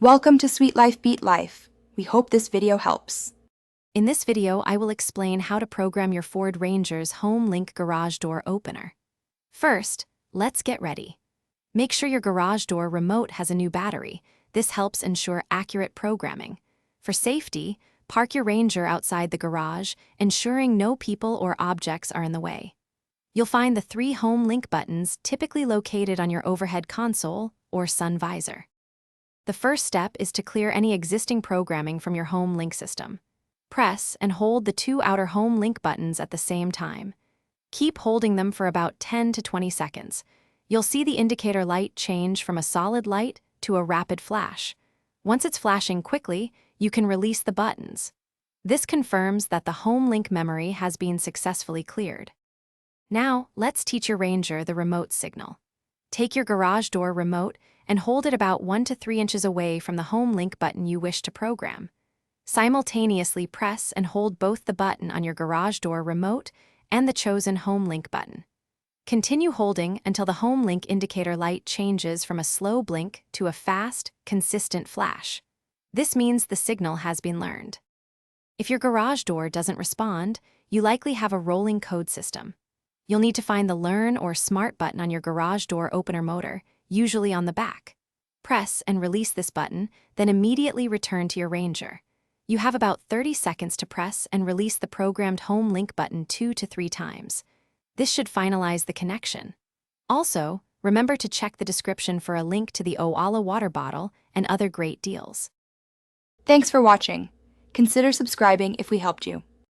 Welcome to Sweet Life Beat Life. We hope this video helps. In this video, I will explain how to program your Ford Ranger's Home Link garage door opener. First, let's get ready. Make sure your garage door remote has a new battery. This helps ensure accurate programming. For safety, park your Ranger outside the garage, ensuring no people or objects are in the way. You'll find the 3 Home Link buttons typically located on your overhead console or sun visor. The first step is to clear any existing programming from your Home Link system. Press and hold the 2 outer Home Link buttons at the same time. Keep holding them for about 10 to 20 seconds. You'll see the indicator light change from a solid light to a rapid flash. Once it's flashing quickly, you can release the buttons. This confirms that the Home Link memory has been successfully cleared. Now, let's teach your Ranger the remote signal. Take your garage door remote and hold it about 1 to 3 inches away from the Home Link button you wish to program. Simultaneously press and hold both the button on your garage door remote and the chosen Home Link button. Continue holding until the Home Link indicator light changes from a slow blink to a fast, consistent flash. This means the signal has been learned. If your garage door doesn't respond, you likely have a rolling code system. You'll need to find the Learn or Smart button on your garage door opener motor, usually on the back. Press and release this button, then immediately return to your Ranger. You have about 30 seconds to press and release the programmed Home Link button 2 to 3 times. This should finalize the connection. Also, remember to check the description for a link to the Oala water bottle and other great deals. Thanks for watching. Consider subscribing if we helped you.